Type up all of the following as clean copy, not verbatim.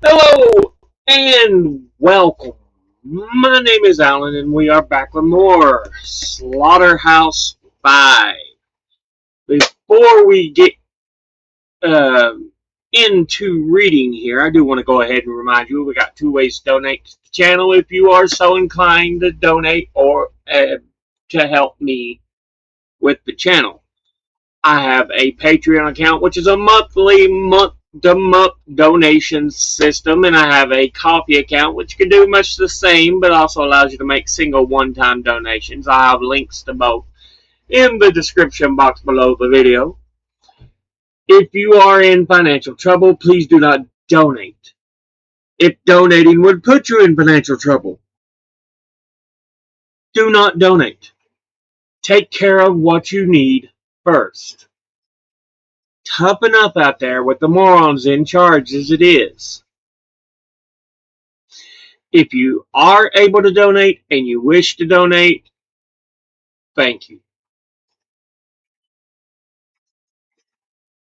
Hello and welcome. My name is Alan and we are back with more Slaughterhouse 5. Before we get uh, into reading here, I do want to go ahead and remind you we got two ways to donate to the channel if you are so inclined to donate or to help me with the channel. I have a Patreon account, which is a month-to-month donation system, and I have a Coffee account, which can do much the same, but also allows you to make single one-time donations. I have links to both in the description box below the video. If you are in financial trouble, please do not donate. If donating would put you in financial trouble, do not donate. Take care of what you need first. Tough enough out there with the morons in charge as it is. If you are able to donate and you wish to donate, thank you.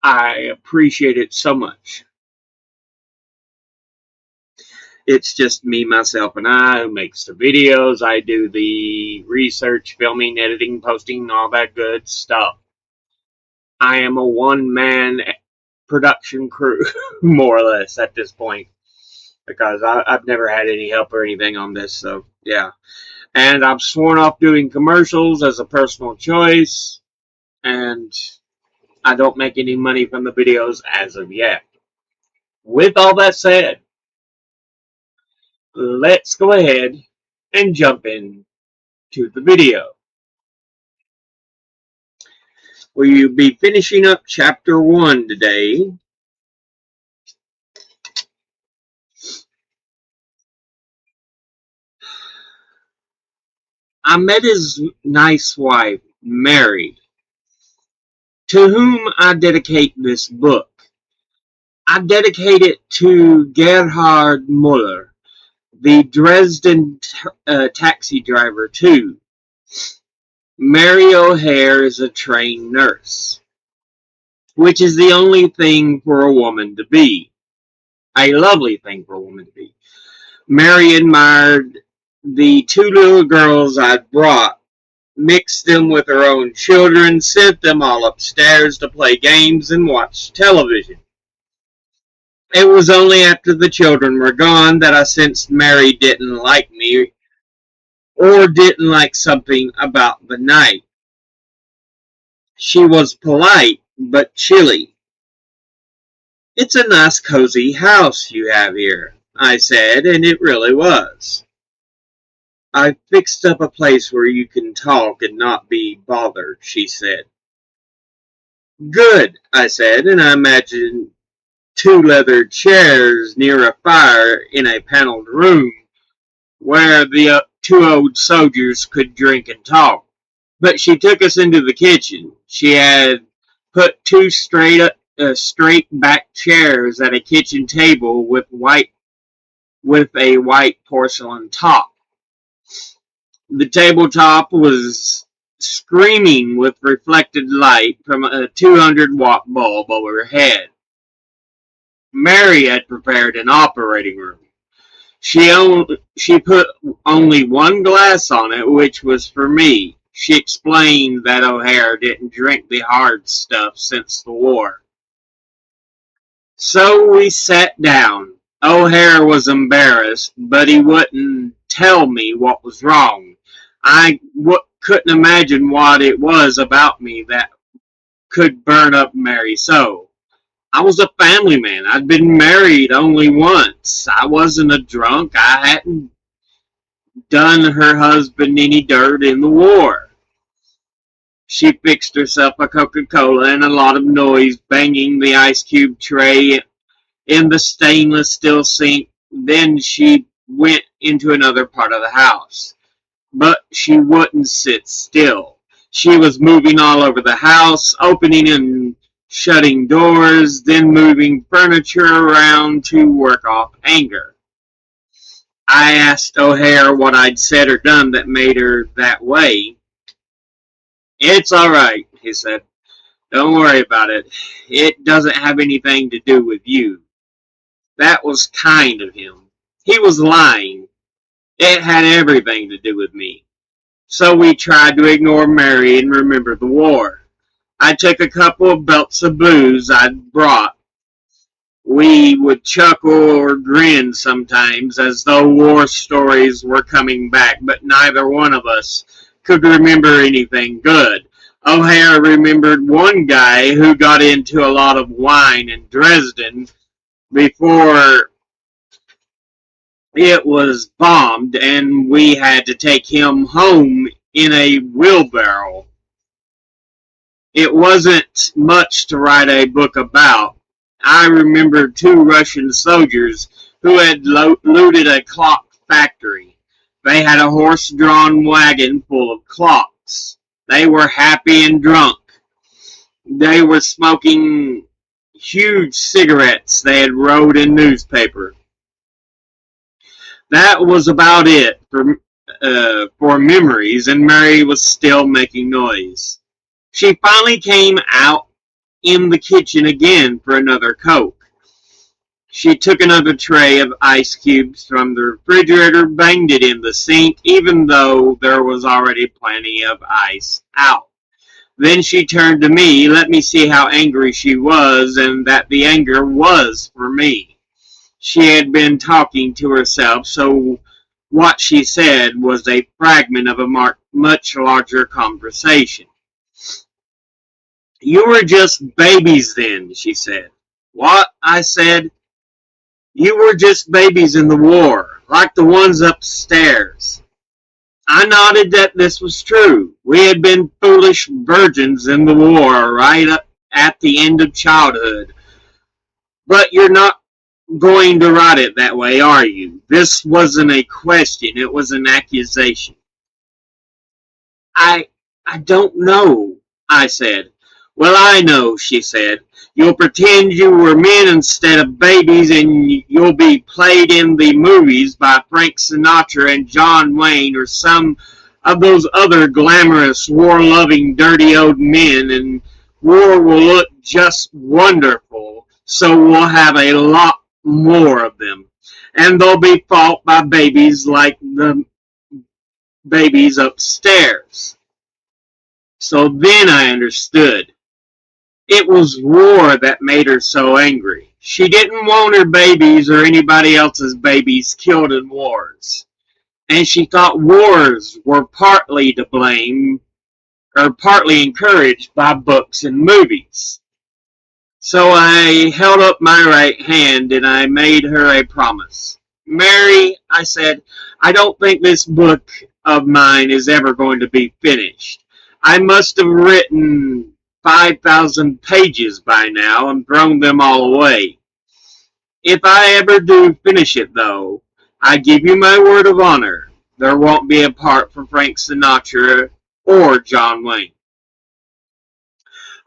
I appreciate it so much. It's just me, myself, and I who makes the videos. I do the research, filming, editing, posting, all that good stuff. I am a one-man production crew, more or less, at this point. Because I've never had any help or anything on this, so yeah. And I've sworn off doing commercials as a personal choice. And I don't make any money from the videos as of yet. With all that said, let's go ahead and jump in to the video. We'll be finishing up chapter 1 today. I met his nice wife, Mary, to whom I dedicate this book. I dedicate it to Gerhard Muller, the Dresden taxi driver, too. Mary O'Hare is a trained nurse, which is the only thing for a woman to be. A lovely thing for a woman to be. Mary admired the two little girls I'd brought, mixed them with her own children, sent them all upstairs to play games and watch television. It was only after the children were gone that I sensed Mary didn't like me or didn't like something about the night. She was polite but chilly. "It's a nice cozy house you have here," I said, and it really was. "I've fixed up a place where you can talk and not be bothered," she said. "Good," I said, and I imagined two leather chairs near a fire in a paneled room where the two old soldiers could drink and talk. But she took us into the kitchen. She had put two straight back chairs at a kitchen table with a white porcelain top. The tabletop was screaming with reflected light from a 200-watt bulb overhead. Mary had prepared an operating room. She put only one glass on it, which was for me. She explained that O'Hare didn't drink the hard stuff since the war. So we sat down. O'Hare was embarrassed, but he wouldn't tell me what was wrong. I couldn't imagine what it was about me that could burn up Mary so. I was a family man. I'd been married only once. I wasn't a drunk. I hadn't done her husband any dirt in the war. She fixed herself a Coca-Cola and a lot of noise, banging the ice cube tray in the stainless steel sink. Then she went into another part of the house. But she wouldn't sit still. She was moving all over the house, opening and shutting doors, then moving furniture around to work off anger. I asked O'Hare what I'd said or done that made her that way. "It's all right," he said. "Don't worry about it. It doesn't have anything to do with you." That was kind of him. He was lying. It had everything to do with me. So we tried to ignore Mary and remember the war. I took a couple of belts of booze I'd brought. We would chuckle or grin sometimes as though war stories were coming back, but neither one of us could remember anything good. O'Hare remembered one guy who got into a lot of wine in Dresden before it was bombed, and we had to take him home in a wheelbarrow. It wasn't much to write a book about. I remember two Russian soldiers who had looted a clock factory. They had a horse-drawn wagon full of clocks. They were happy and drunk. They were smoking huge cigarettes they had wrote in newspaper. That was about it for memories, and Mary was still making noise. She finally came out in the kitchen again for another Coke. She took another tray of ice cubes from the refrigerator, banged it in the sink, even though there was already plenty of ice out. Then she turned to me, let me see how angry she was, and that the anger was for me. She had been talking to herself, so what she said was a fragment of a much larger conversation. You were just babies then, she said. What? I said. You were just babies in the war, like the ones upstairs. I nodded that this was true. We had been foolish virgins in the war right up at the end of childhood. But you're not going to write it that way, are you? This wasn't a question, it was an accusation. I I don't know, I said. Well, I know, she said. You'll pretend you were men instead of babies, and you'll be played in the movies by Frank Sinatra and John Wayne or some of those other glamorous, war-loving, dirty old men, and war will look just wonderful, so we'll have a lot more of them. And they'll be fought by babies like the babies upstairs. So then I understood. It was war that made her so angry. She didn't want her babies or anybody else's babies killed in wars. And she thought wars were partly to blame or partly encouraged by books and movies. So I held up my right hand and I made her a promise. Mary, I said, I don't think this book of mine is ever going to be finished. I must have written 5,000 pages by now and thrown them all away. If I ever do finish it, though, I give you my word of honor, there won't be a part for Frank Sinatra or John Wayne.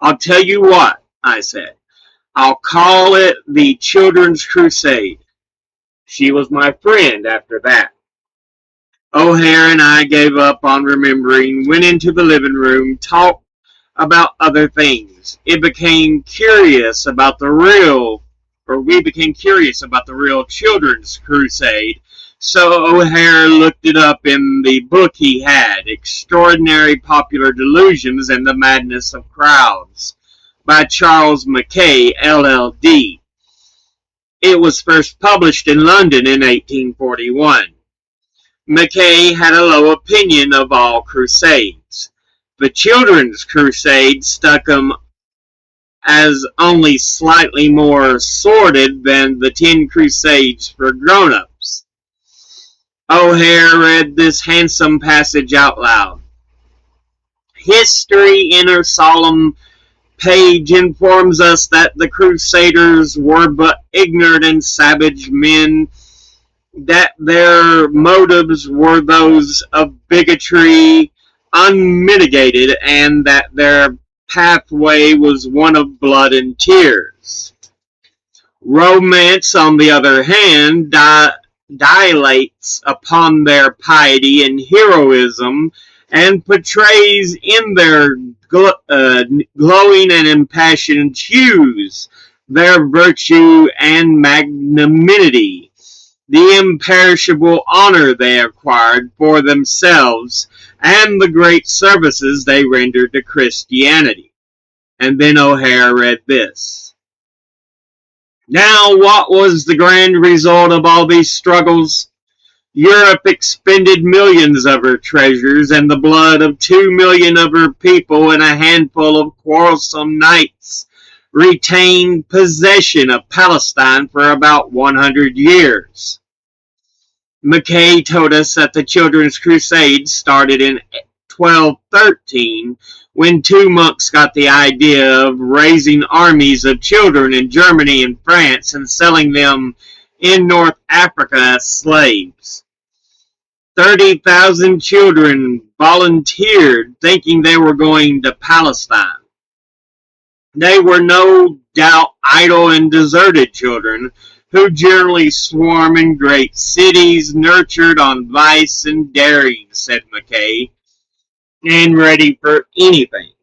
I'll tell you what, I said. I'll call it the Children's Crusade. She was my friend after that. O'Hare and I gave up on remembering, went into the living room, talked about other things. It became curious about the real, or we became curious about the real Children's Crusade. So O'Hare looked it up in the book he had, Extraordinary Popular Delusions and the Madness of Crowds, by Charles Mackay, LL.D. It was first published in London in 1841. Mackay had a low opinion of all crusades. The Children's Crusade stuck him as only slightly more sordid than the 10 Crusades for grown-ups. O'Hare read this handsome passage out loud. History in her solemn page informs us that the Crusaders were but ignorant and savage men, that their motives were those of bigotry unmitigated, and that their pathway was one of blood and tears. Romance, on the other hand, dilates upon their piety and heroism and portrays in their glowing and impassioned hues their virtue and magnanimity, the imperishable honor they acquired for themselves, and the great services they rendered to Christianity. And then O'Hare read this. Now, what was the grand result of all these struggles? Europe expended millions of her treasures and the blood of 2 million of her people, and a handful of quarrelsome knights retained possession of Palestine for about 100 years. Mackay told us that the Children's Crusade started in 1213 when two monks got the idea of raising armies of children in Germany and France and selling them in North Africa as slaves. 30,000 children volunteered thinking they were going to Palestine. They were no doubt idle and deserted children who generally swarm in great cities, nurtured on vice and daring, said Mackay, and ready for anything.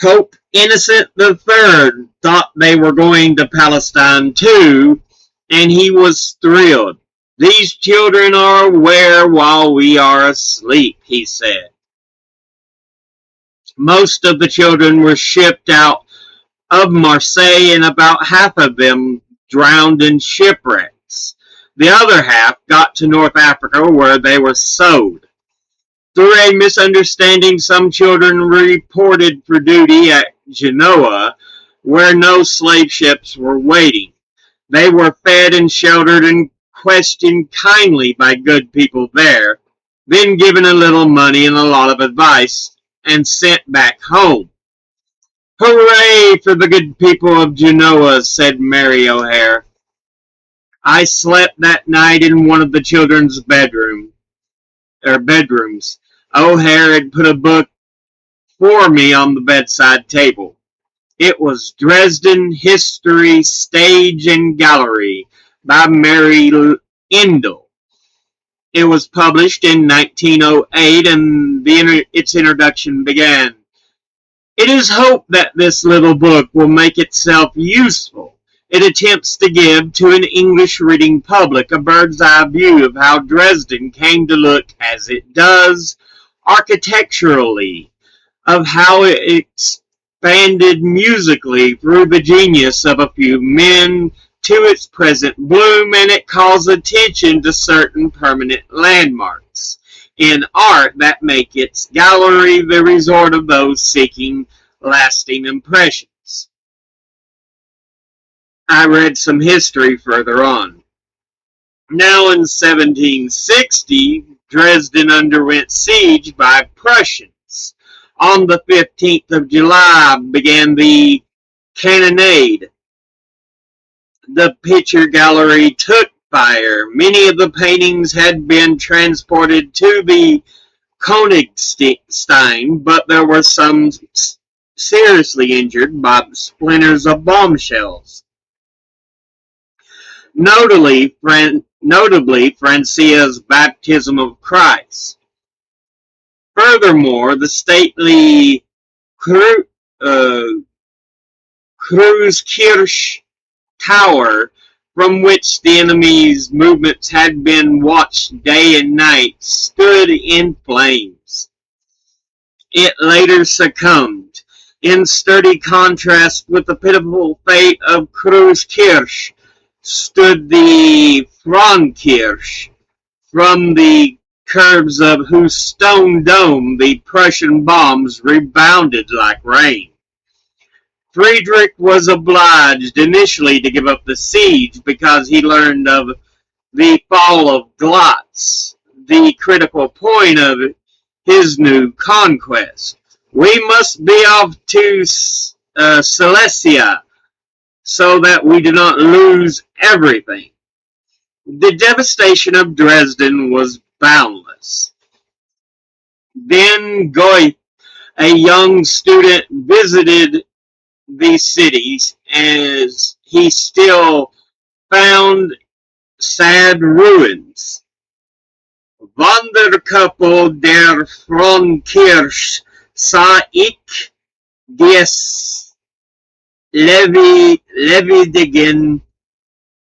Pope Innocent III thought they were going to Palestine too, and he was thrilled. These children are aware while we are asleep, he said. Most of the children were shipped out of Marseille, and about half of them drowned in shipwrecks. The other half got to North Africa where they were sold. Through a misunderstanding, some children reported for duty at Genoa, where no slave ships were waiting. They were fed and sheltered and questioned kindly by good people there, then given a little money and a lot of advice, and sent back home. Hooray for the good people of Genoa, said Mary O'Hare. I slept that night in one of the children's bedrooms. O'Hare had put a book for me on the bedside table. It was Dresden History, Stage and Gallery by Mary Endell. It was published in 1908, and its introduction began. It is hoped that this little book will make itself useful. It attempts to give to an English reading public a bird's eye view of how Dresden came to look as it does architecturally, of how it expanded musically through the genius of a few men to its present bloom, and it calls attention to certain permanent landmarks in art that make its gallery the resort of those seeking lasting impressions. I read some history further on. Now in 1760, Dresden underwent siege by Prussians. On the 15th of July began the cannonade. The picture gallery took fire. Many of the paintings had been transported to the Königstein, but there were some seriously injured by splinters of bombshells. Notably Francia's baptism of Christ. Furthermore, the stately Kreuzkirche tower, from which the enemy's movements had been watched day and night, stood in flames. It later succumbed. In sturdy contrast with the pitiful fate of Kreuzkirche stood the Frauenkirche, from the curves of whose stone dome the Prussian bombs rebounded like rain. Friedrich was obliged initially to give up the siege because he learned of the fall of Glotz, the critical point of his new conquest. We must be off to Silesia so that we do not lose everything. The devastation of Dresden was boundless. Then Goethe, a young student, visited these cities as he still found sad ruins. Wanderkörper der Frauenkirche sah ich, Levidigen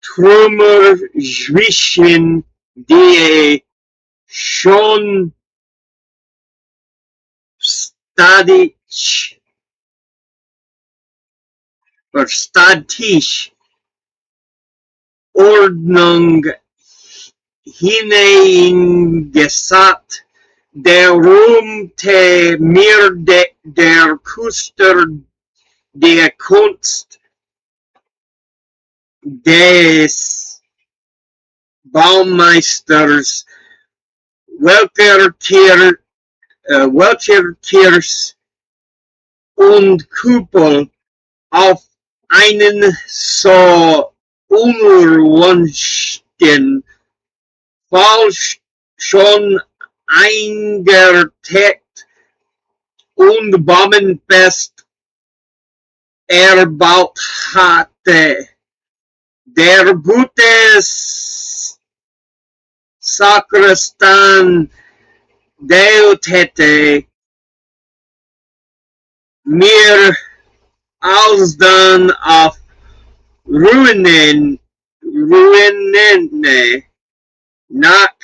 Trümmer zwischen die schon statisch Ordnung hineingesetzt. Der rühmte mir der Küster der Kunst des Baumeisters, welcher Kirche und Kuppel auf einen so unerwünschten Fall schon eingeteckt und bombenfest erbaut hatte. Der gute Sakristan deutete mir alsdann auf Ruinen nach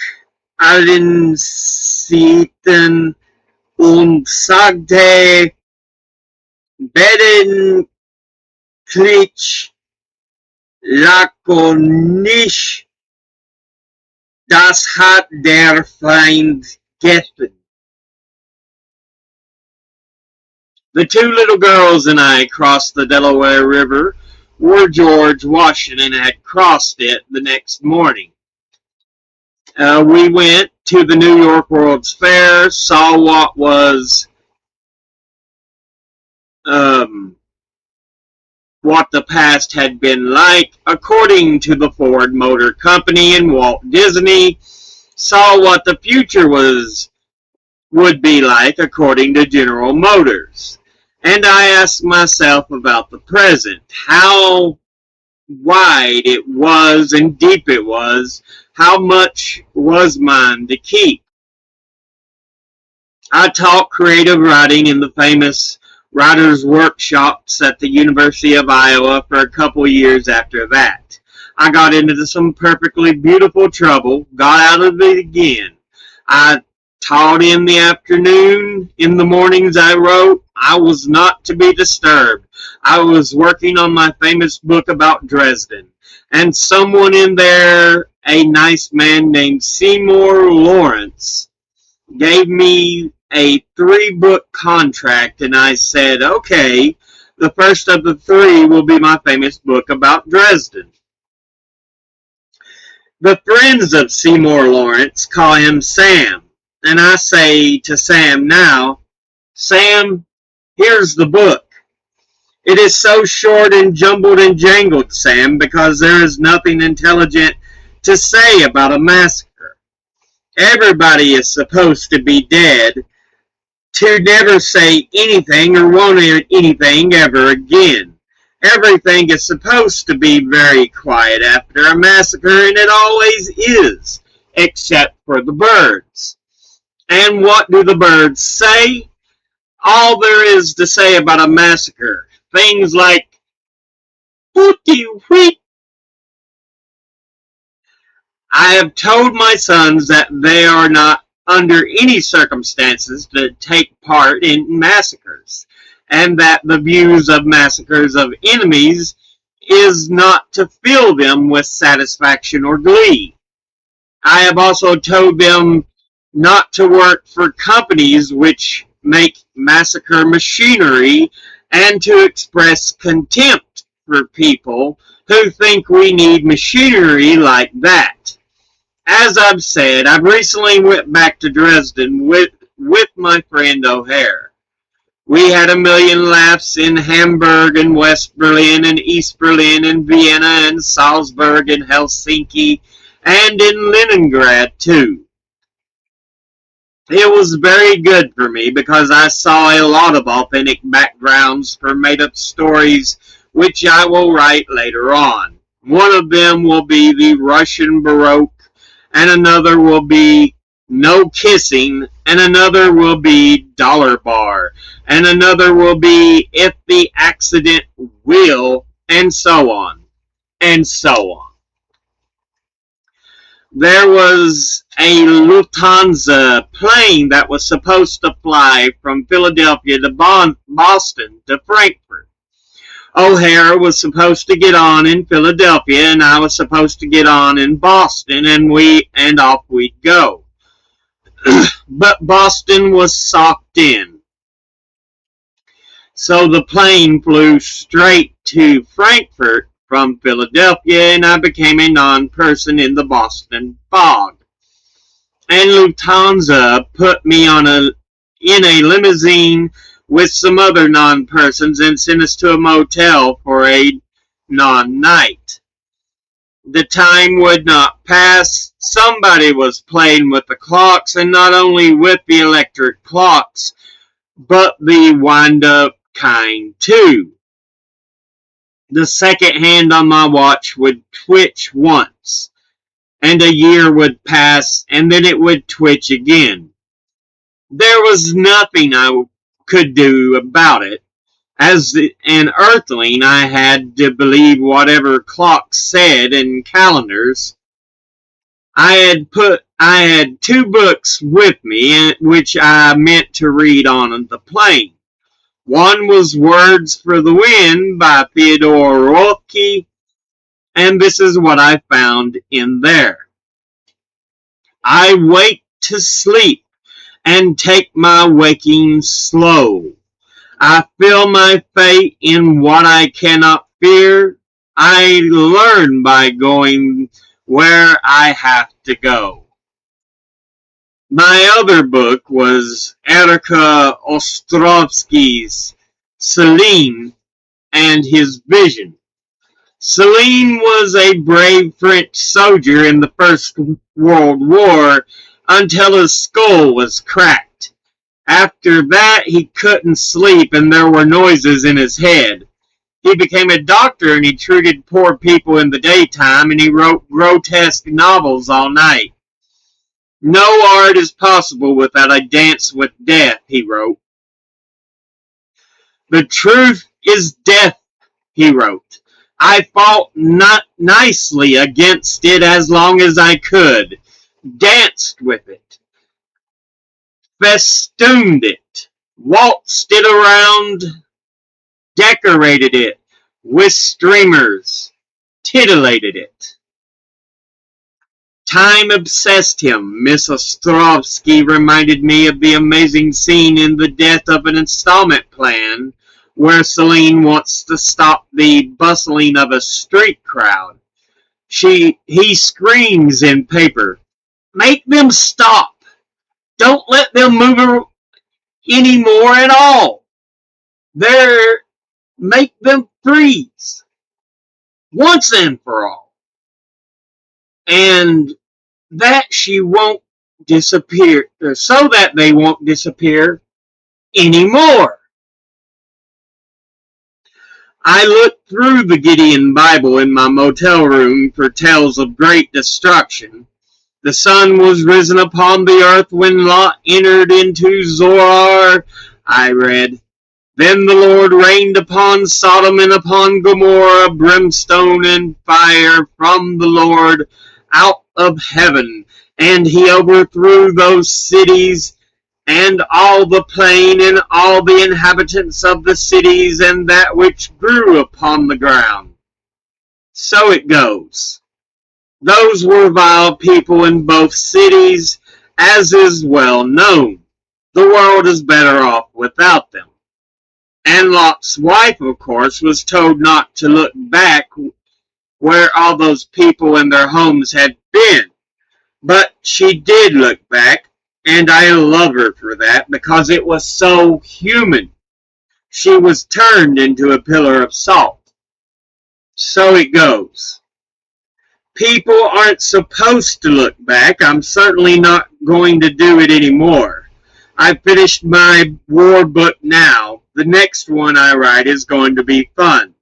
allen Seiten und sagte bedenkenlich lakonisch, das hat der Feind getan. The two little girls and I crossed the Delaware River where George Washington had crossed it the next morning. We went to the New York World's Fair, saw what the past had been like according to the Ford Motor Company and Walt Disney, saw what the future would be like according to General Motors. And I asked myself about the present, how wide it was and deep it was, how much was mine to keep. I taught creative writing in the famous writers' workshops at the University of Iowa for a couple years after that. I got into some perfectly beautiful trouble, got out of it again. I taught in the afternoon. In the mornings I wrote. I was not to be disturbed. I was working on my famous book about Dresden. And someone in there, a nice man named Seymour Lawrence, gave me a 3-book contract, and I said, okay, the first of the 3 will be my famous book about Dresden. The friends of Seymour Lawrence call him Sam, and I say to Sam now, Sam, here's the book. It is so short and jumbled and jangled, Sam, because there is nothing intelligent to say about a massacre. Everybody is supposed to be dead, to never say anything or want anything ever again. Everything is supposed to be very quiet after a massacre, and it always is, except for the birds. And what do the birds say? All there is to say about a massacre. Things like, hooty wheat. I have told my sons that they are not under any circumstances to take part in massacres, and that the views of massacres of enemies is not to fill them with satisfaction or glee. I have also told them not to work for companies which make massacre machinery, and to express contempt for people who think we need machinery like that. As I've said, I've recently went back to Dresden with my friend O'Hare. We had a million laughs in Hamburg and West Berlin and East Berlin and Vienna and Salzburg and Helsinki and in Leningrad too. It was very good for me because I saw a lot of authentic backgrounds for made-up stories which I will write later on. One of them will be the Russian Baroque, and another will be No Kissing, and another will be Dollar Bar, and another will be If the Accident will, and so on, and so on. There was a Lufthansa plane that was supposed to fly from Philadelphia to Boston to Frankfurt. O'Hara was supposed to get on in Philadelphia, and I was supposed to get on in Boston, and off we'd go. But Boston was socked in. So the plane flew straight to Frankfurt from Philadelphia, and I became a non-person in the Boston fog. And Lufthansa put me in a limousine with some other non-persons and sent us to a motel for a non-night. The time would not pass. Somebody was playing with the clocks, and not only with the electric clocks, but the wind-up kind too. The second hand on my watch would twitch once, and a year would pass, and then it would twitch again. There was nothing I could do about it. As an earthling, I had to believe whatever clocks said and calendars. I had two books with me, which I meant to read on the plane. One was Words for the Wind by Theodore Roethke, and this is what I found in there. I wake to sleep and take my waking slow. I feel my fate in what I cannot fear. I learn by going where I have to go. My other book was Erika Ostrovsky's Celine and His Vision. Celine was a brave French soldier in the First World War until his skull was cracked. After that, he couldn't sleep and there were noises in his head. He became a doctor and he treated poor people in the daytime, and he wrote grotesque novels all night. No art is possible without a dance with death, he wrote. The truth is death, he wrote. I fought not nicely against it as long as I could, danced with it, festooned it, waltzed it around, decorated it with streamers, titillated it. Time obsessed him. Miss Ostrovsky reminded me of the amazing scene in The Death of an Installment Plan, where Celine wants to stop the bustling of a street crowd. He screams in paper, "Make them stop! Don't let them move anymore at all! There, make them freeze! Once and for all!" And that she won't disappear, so that they won't disappear anymore. I looked through the Gideon Bible in my motel room for tales of great destruction. The sun was risen upon the earth when Lot entered into Zoar, I read. Then the Lord rained upon Sodom and upon Gomorrah brimstone and fire from the Lord out of heaven, and he overthrew those cities and all the plain and all the inhabitants of the cities and that which grew upon the ground. So it goes. Those were vile people in both cities, as is well known. The world is better off without them. And Lot's wife, of course, was told not to look back where all those people and their homes had been. But she did look back, and I love her for that because it was so human. She was turned into a pillar of salt. So it goes. People aren't supposed to look back. I'm certainly not going to do it anymore. I've finished my war book now. The next one I write is going to be fun.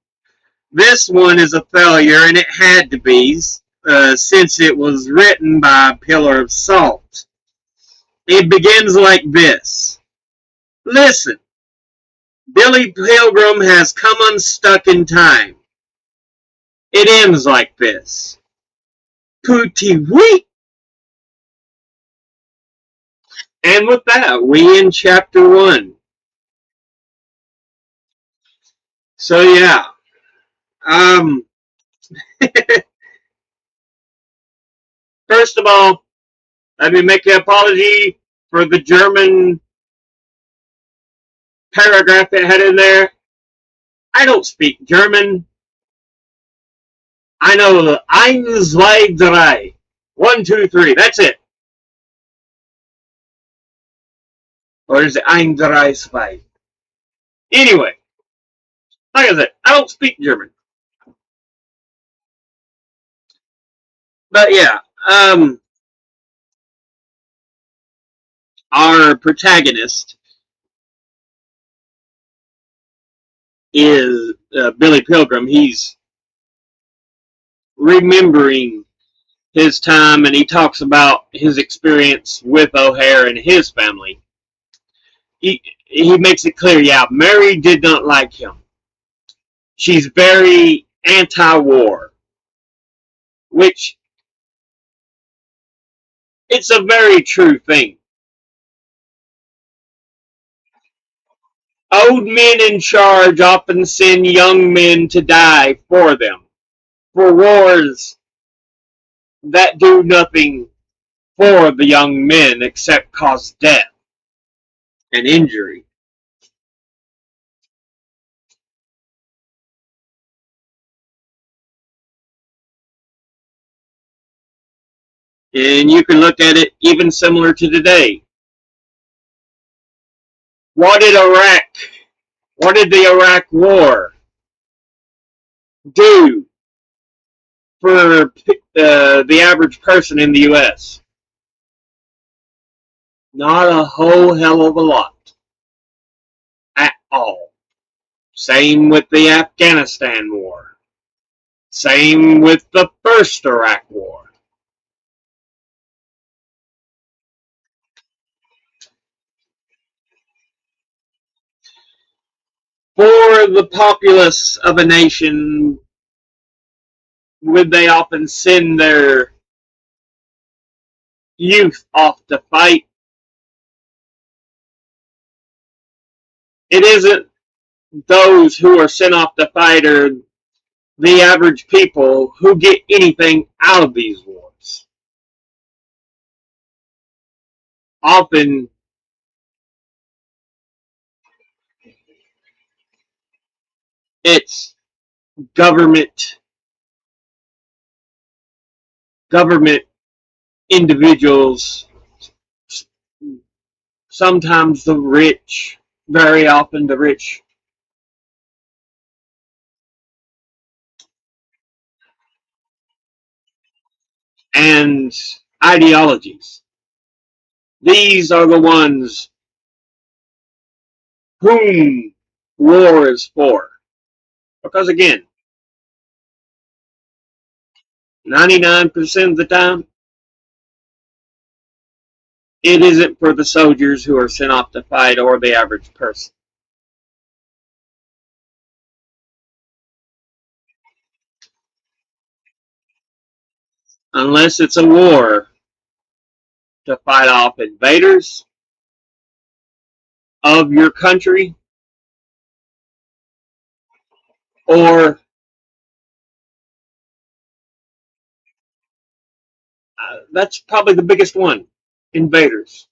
This one is a failure, and it had to be, since it was written by a pillar of salt. It begins like this. Listen, Billy Pilgrim has come unstuck in time. It ends like this. Pooty wee! And with that, we end chapter 1. So yeah, um, first of all, let me make an apology for the German paragraph it had in there. I don't speak German. I know the eins, zwei, drei. 1, 2, 3. That's it. Or is it ein, drei, zwei? Anyway, like I said, I don't speak German. But yeah, our protagonist is Billy Pilgrim. He's remembering his time and he talks about his experience with O'Hare and his family. He makes it clear, yeah, Mary did not like him. She's very anti-war, which it's a very true thing. Old men in charge often send young men to die for them, for wars that do nothing for the young men except cause death and injury. And you can look at it even similar to today. What did Iraq, what did the Iraq War do for the average person in the U.S.? Not a whole hell of a lot at all. Same with the Afghanistan War. Same with the first Iraq War. For the populace of a nation, would they often send their youth off to fight? It isn't those who are sent off to fight or the average people who get anything out of these wars. Often it's government government individuals, sometimes the rich, very often the rich, and ideologies. These are the ones whom war is for. Because again, 99% of the time, it isn't for the soldiers who are sent off to fight or the average person. Unless it's a war to fight off invaders of your country, or that's probably the biggest one, invaders.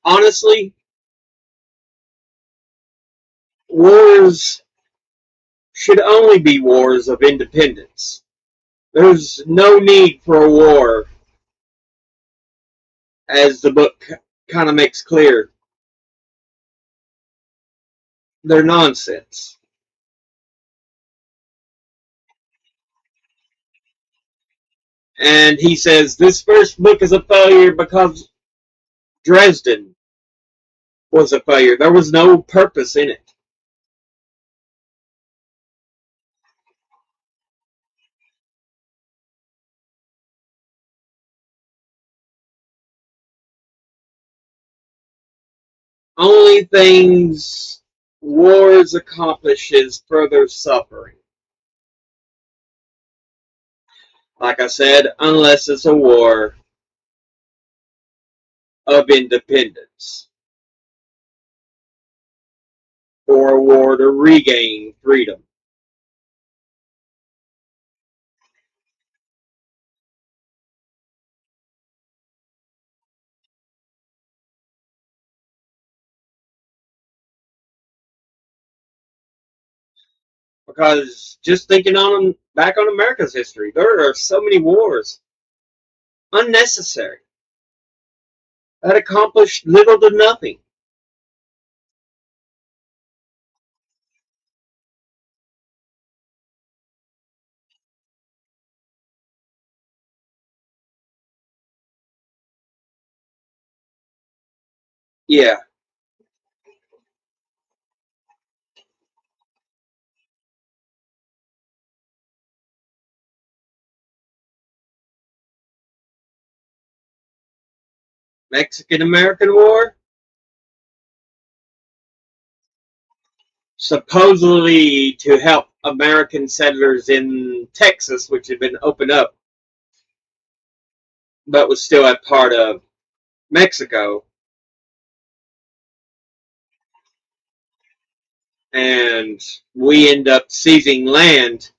Honestly, wars should only be wars of independence. There's no need for a war, as the book kind of makes clear. They're nonsense. And he says this first book is a failure because Dresden was a failure. There was no purpose in it. Only things wars accomplish is further suffering. Like I said, unless it's a war of independence or a war to regain freedom. Because just thinking on back on America's history, there are so many wars unnecessary that accomplished little to nothing. Yeah, Mexican American War, supposedly to help American settlers in Texas, which had been opened up but was still a part of Mexico, and we end up seizing land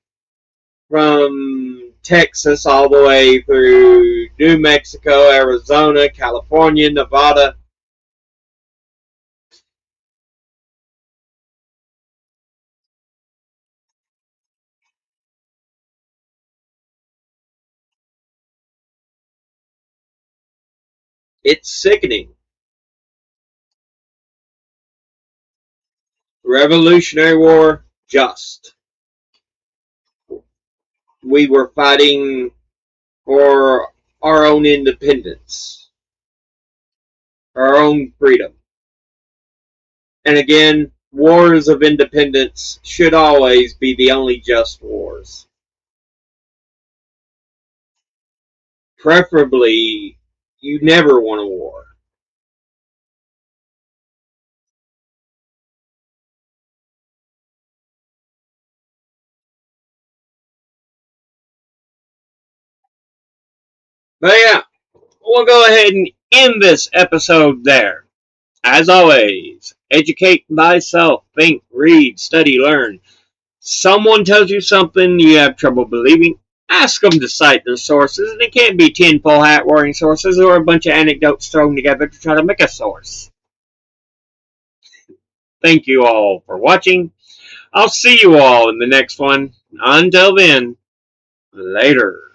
from Texas all the way through New Mexico, Arizona, California, Nevada. It's sickening. Revolutionary War, just. We were fighting for our own independence, our own freedom. And again, wars of independence should always be the only just wars. Preferably, you never want a war. But yeah, we'll go ahead and end this episode there. As always, educate thyself, think, read, study, learn. Someone tells you something you have trouble believing, ask them to cite their sources, and it can't be tinfoil hat wearing sources or a bunch of anecdotes thrown together to try to make a source. Thank you all for watching. I'll see you all in the next one. Until then, later.